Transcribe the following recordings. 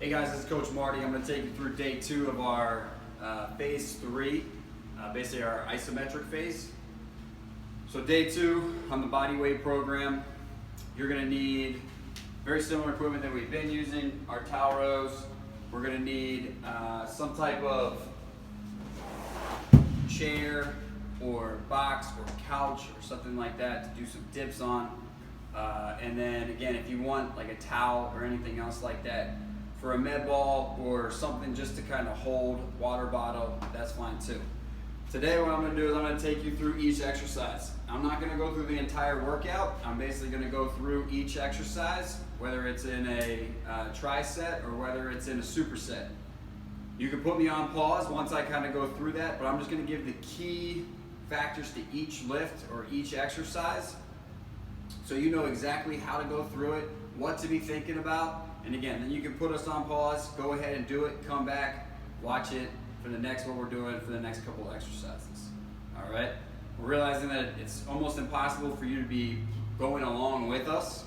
Hey guys, this is Coach Marty. I'm going to take you through day 2 of our phase 3, basically our isometric phase. So day 2 on the body weight program, you're going to need very similar equipment that we've been using, our towel rows. We're going to need some type of chair or box or couch or something like that to do some dips on. And then again, if you want like a towel or anything else like that, for a med ball or something just to kind of hold, water bottle, that's fine too. Today what I'm going to do is I'm going to take you through each exercise. I'm not going to go through the entire workout. I'm basically going to go through each exercise, whether it's in a tri-set or whether it's in a superset. You can put me on pause once I kind of go through that, but I'm just going to give the key factors to each lift or each exercise so you know exactly how to go through it, what to be thinking about. And again, then you can put us on pause, go ahead and do it, come back, watch it for the next what we're doing for the next couple of exercises. All right? We're realizing that it's almost impossible for you to be going along with us.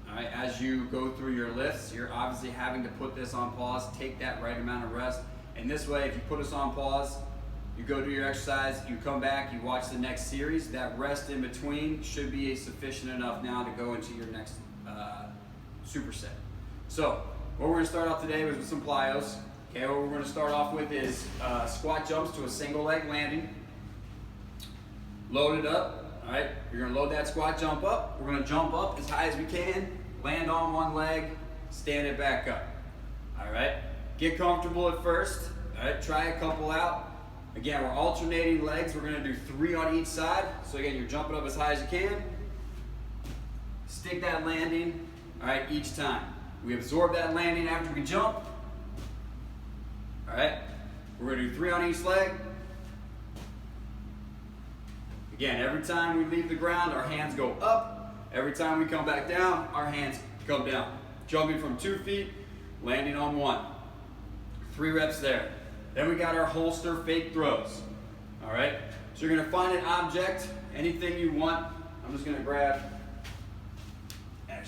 All right? As you go through your lifts, you're obviously having to put this on pause, take that right amount of rest. And this way, if you put us on pause, you go do your exercise, you come back, you watch the next series, that rest in between should be sufficient enough now to go into your next superset. So, what we're going to start off today is with some plyos. Okay, what we're going to start off with is squat jumps to a single leg landing. Load it up. All right, you're going to load that squat jump up. We're going to jump up as high as we can, land on one leg, stand it back up. All right, get comfortable at first. All right, try a couple out. Again, we're alternating legs. We're going to do 3 on each side. So again, you're jumping up as high as you can. Stick that landing, all right, each time. We absorb that landing after we jump. All right, we're going to do 3 on each leg. Again, every time we leave the ground, our hands go up. Every time we come back down, our hands come down. Jumping from 2 feet, landing on 1. 3 reps there. Then we got our holster fake throws. All right, so you're going to find an object, anything you want. I'm just going to grab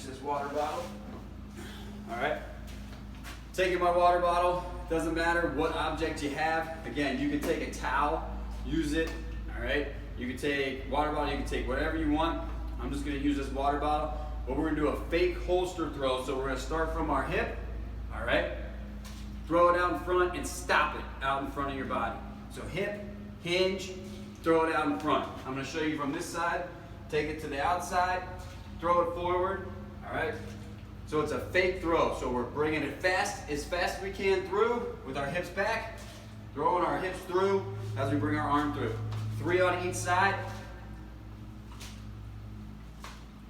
this water bottle. All right, taking my water bottle, doesn't matter what object you have. Again, you can take a towel, use it, all right? You can take water bottle, you can take whatever you want. I'm just gonna use this water bottle, but we're gonna do a fake holster throw. So we're gonna start from our hip, all right? Throw it out in front and stop it out in front of your body. So hip, hinge, throw it out in front. I'm gonna show you from this side, take it to the outside, throw it forward, all right? So it's a fake throw. So we're bringing it as fast as we can through with our hips back, throwing our hips through as we bring our arm through. 3 on each side.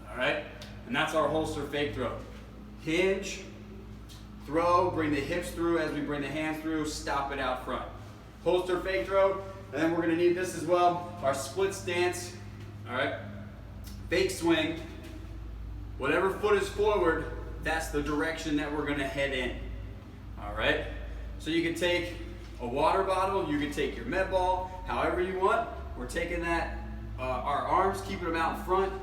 All right, and that's our holster fake throw. Hinge, throw, bring the hips through as we bring the hands through, stop it out front. Holster fake throw, and then we're gonna need this as well, our split stance, all right? Fake swing, whatever foot is forward, that's the direction that we're gonna head in, all right? So you can take a water bottle, you can take your med ball, however you want. We're taking that, our arms, keeping them out in front,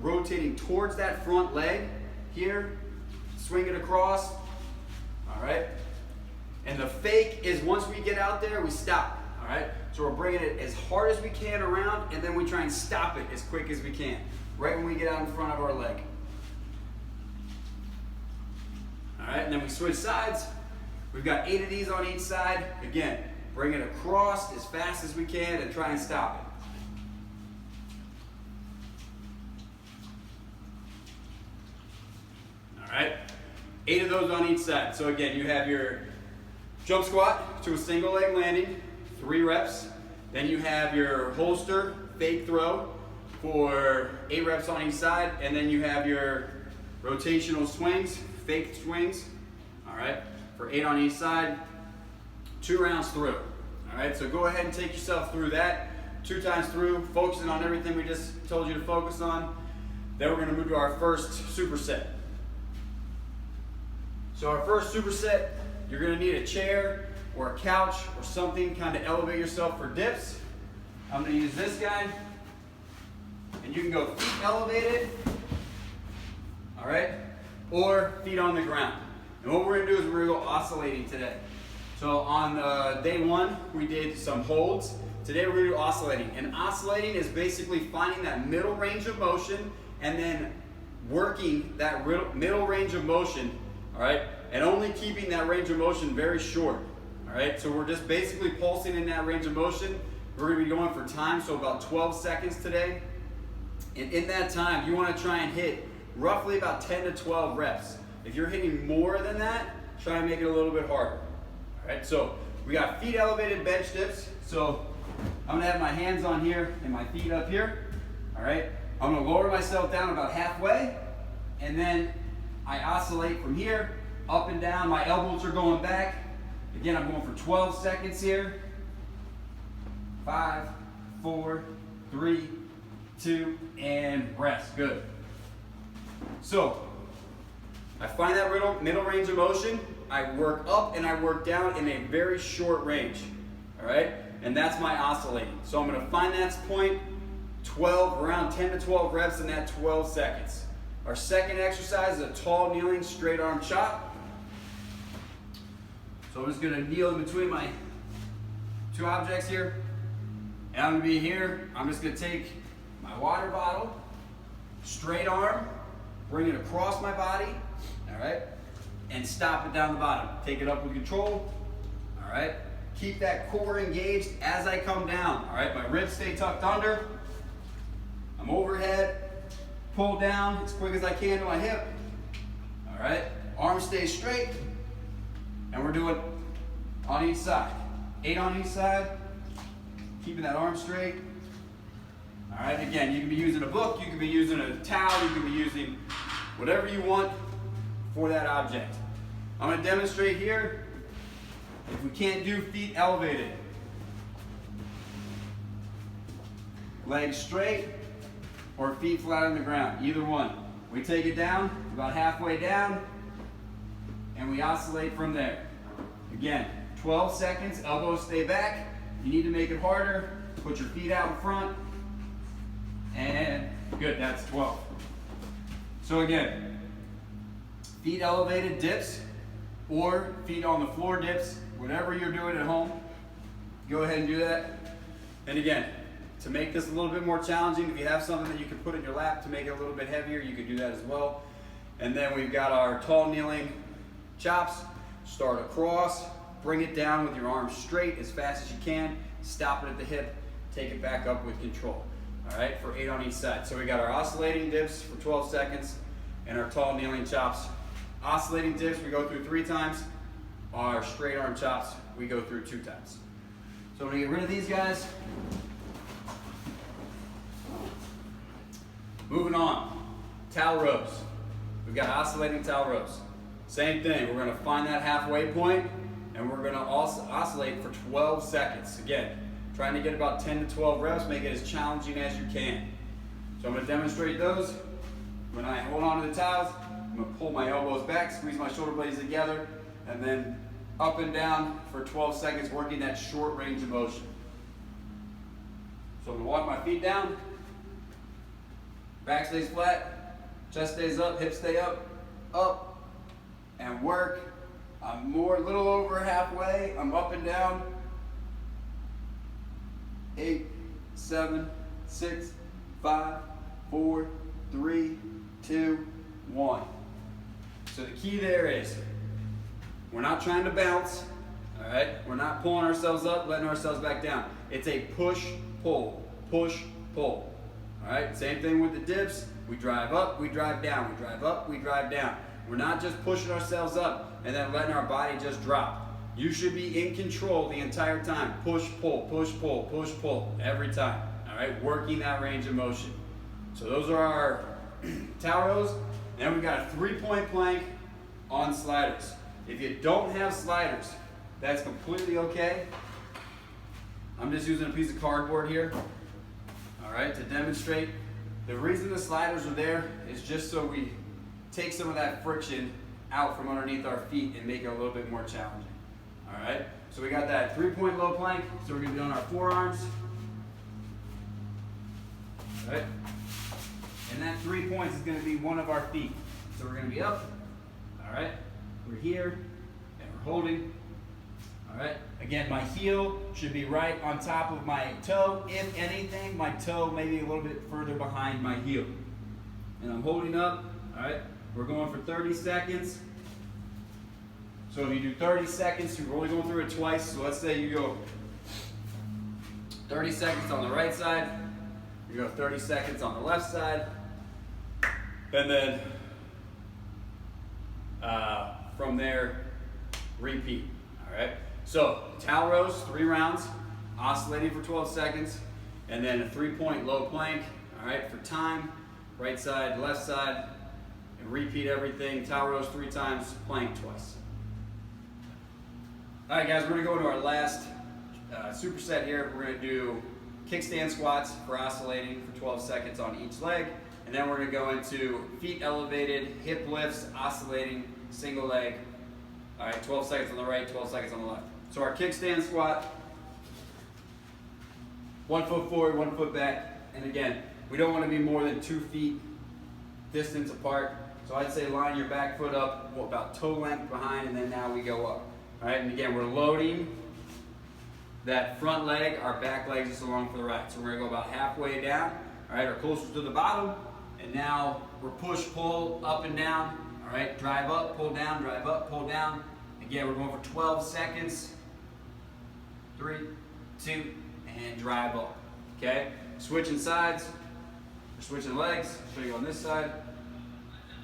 rotating towards that front leg here, swing it across, all right? And the fake is once we get out there, we stop, all right? So we're bringing it as hard as we can around, and then we try and stop it as quick as we can, right when we get out in front of our leg. All right, and then we switch sides. We've got 8 of these on each side. Again, bring it across as fast as we can and try and stop it. All right, 8 of those on each side. So again, you have your jump squat to a single leg landing, 3 reps. Then you have your holster fake throw for 8 reps on each side. And then you have your rotational swings, fake swings, all right, for 8 on each side, 2 rounds through. All right, so go ahead and take yourself through that, 2 times through, focusing on everything we just told you to focus on. Then we're gonna move to our first superset. So our first superset, you're gonna need a chair or a couch or something, kind of elevate yourself for dips. I'm gonna use this guy, and you can go feet elevated, all right, or feet on the ground. And what we're gonna do is we're gonna go oscillating today. So on day one, we did some holds. Today we're gonna do oscillating. And oscillating is basically finding that middle range of motion and then working that middle range of motion, all right? And only keeping that range of motion very short, all right? So we're just basically pulsing in that range of motion. We're gonna be going for time, so about 12 seconds today. And in that time, you wanna try and hit roughly about 10 to 12 reps. If you're hitting more than that, try and make it a little bit harder. All right, so we got feet elevated bench dips. So I'm gonna have my hands on here and my feet up here. All right, I'm gonna lower myself down about halfway, and then I oscillate from here, up and down. My elbows are going back. Again, I'm going for 12 seconds here. 5, 4, 3, 2, and rest. Good. So I find that middle range of motion. I work up and I work down in a very short range, all right? And that's my oscillating. So I'm gonna find that point, 12, around 10 to 12 reps in that 12 seconds. Our second exercise is a tall kneeling straight arm chop. So I'm just gonna kneel in between my two objects here. And I'm gonna be here, I'm just gonna take my water bottle, straight arm, bring it across my body, all right? And stop it down the bottom. Take it up with control, all right? Keep that core engaged as I come down, all right? My ribs stay tucked under. I'm overhead, pull down as quick as I can to my hip, all right? Arms stay straight, and we're doing on each side. 8 on each side, keeping that arm straight. All right, again, you can be using a book, you can be using a towel, you can be using whatever you want for that object. I'm going to demonstrate here. If we can't do feet elevated, legs straight or feet flat on the ground, either one. We take it down, about halfway down, and we oscillate from there. Again, 12 seconds, elbows stay back. You need to make it harder. Put your feet out in front. And good, that's 12. So again, feet elevated dips or feet on the floor dips, whatever you're doing at home, go ahead and do that. And again, to make this a little bit more challenging, if you have something that you can put in your lap to make it a little bit heavier, you could do that as well. And then we've got our tall kneeling chops. Start across, bring it down with your arms straight as fast as you can, stop it at the hip, take it back up with control. All right, for 8 on each side. So we got our oscillating dips for 12 seconds and our tall kneeling chops. Oscillating dips we go through 3 times. Our straight arm chops we go through 2 times. So I'm gonna get rid of these guys. Moving on, towel rows. We've got oscillating towel rows. Same thing, we're gonna find that halfway point and we're gonna also oscillate for 12 seconds. Again, trying to get about 10 to 12 reps, make it as challenging as you can. So I'm gonna demonstrate those. When I hold on to the towels, I'm gonna pull my elbows back, squeeze my shoulder blades together, and then up and down for 12 seconds, working that short range of motion. So I'm gonna walk my feet down, back stays flat, chest stays up, hips stay up, and work. I'm a little over halfway, I'm up and down. 8, 7, 6, 5, 4, 3, 2, 1. So the key there is, we're not trying to bounce, all right? We're not pulling ourselves up, letting ourselves back down. It's a push, pull, all right? Same thing with the dips. We drive up, we drive down, we drive up, we drive down. We're not just pushing ourselves up and then letting our body just drop. You should be in control the entire time. Push, pull, every time, all right? Working that range of motion. So those are our towel rows. And then we've got a 3-point plank on sliders. If you don't have sliders, that's completely okay. I'm just using a piece of cardboard here, all right, to demonstrate. The reason the sliders are there is just so we take some of that friction out from underneath our feet and make it a little bit more challenging. All right, so we got that 3-point low plank. So we're gonna be on our forearms, all right? And that 3 points is gonna be one of our feet. So we're gonna be up, all right? we're here, and we're holding. All right, again, my heel should be right on top of my toe. If anything, my toe may be a little bit further behind my heel. And I'm holding up, all right? We're going for 30 seconds. So if you do 30 seconds, you're only going through it twice. So let's say you go 30 seconds on the right side, you go 30 seconds on the left side, and then from there, repeat, all right? So towel rows, 3 rounds, oscillating for 12 seconds, and then a 3-point low plank, all right, for time, right side, left side, and repeat everything, towel rows 3 times, plank twice. All right, guys, we're gonna go into our last superset here. We're gonna do kickstand squats for oscillating for 12 seconds on each leg, and then we're gonna go into feet elevated, hip lifts, oscillating, single leg. All right, 12 seconds on the right, 12 seconds on the left. So our kickstand squat, 1 foot forward, 1 foot back, and again, we don't want to be more than 2 feet distance apart. So I'd say line your back foot up about toe length behind, and then now we go up. All right, and again, we're loading that front leg, our back leg just along for the ride. So we're gonna go about halfway down, all right, or closer to the bottom, and now we're push, pull, up and down, all right, drive up, pull down, drive up, pull down. Again, we're going for 12 seconds, 3, 2, and drive up, okay? Switching sides, we're switching legs, show you on this side.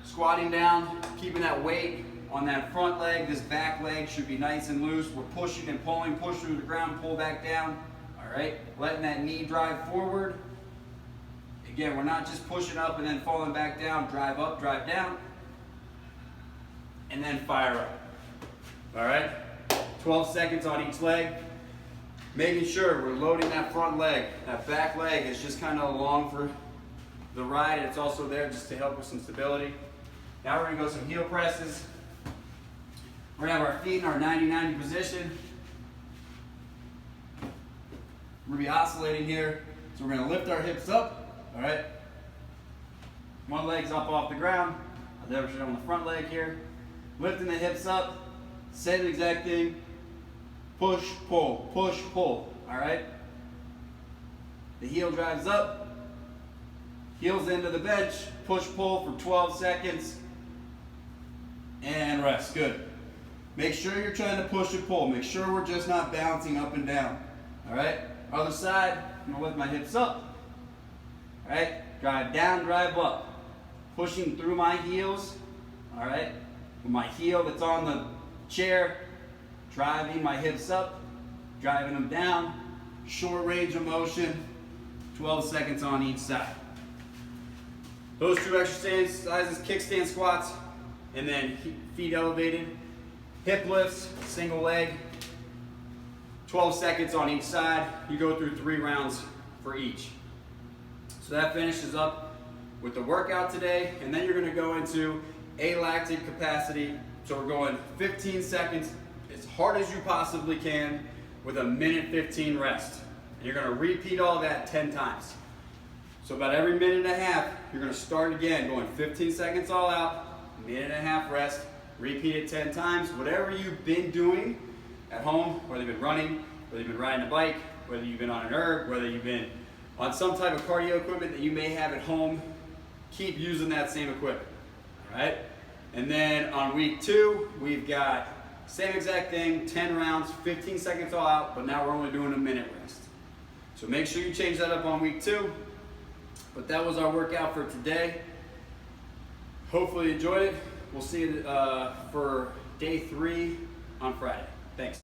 Squatting down, keeping that weight on that front leg. This back leg should be nice and loose. We're pushing and pulling, push through the ground, pull back down. All right, letting that knee drive forward. Again, we're not just pushing up and then falling back down. Drive up, drive down, and then fire up. All right, 12 seconds on each leg. Making sure we're loading that front leg. That back leg is just kind of along for the ride. It's also there just to help with some stability. Now we're gonna go some heel presses. We're gonna have our feet in our 90-90 position. We're gonna be oscillating here. So we're gonna lift our hips up, all right? One leg's up off the ground. I'll demonstrate on the front leg here. Lifting the hips up, same exact thing. Push, pull, all right? The heel drives up, heels into the bench, push, pull for 12 seconds, and rest, good. Make sure you're trying to push and pull. Make sure we're just not bouncing up and down, all right? Other side, I'm gonna lift my hips up, all right? Drive down, drive up. Pushing through my heels, all right? With my heel that's on the chair, driving my hips up, driving them down, short range of motion, 12 seconds on each side. Those 2 exercises, kickstand squats, and then feet elevated, hip lifts, single leg, 12 seconds on each side. You go through 3 rounds for each. So that finishes up with the workout today, and then you're gonna go into alactic capacity. So we're going 15 seconds, as hard as you possibly can, with a minute 15 rest. And you're gonna repeat all that 10 times. So about every minute and a half, you're gonna start again, going 15 seconds all out, minute and a half rest, repeat it 10 times. Whatever you've been doing at home, whether you've been running, whether you've been riding a bike, whether you've been on an erg, whether you've been on some type of cardio equipment that you may have at home, keep using that same equipment, all right? And then on week 2, we've got same exact thing, 10 rounds, 15 seconds all out, but now we're only doing a minute rest. So make sure you change that up on week 2. But that was our workout for today. Hopefully you enjoyed it. We'll see you for day 3 on Friday. Thanks.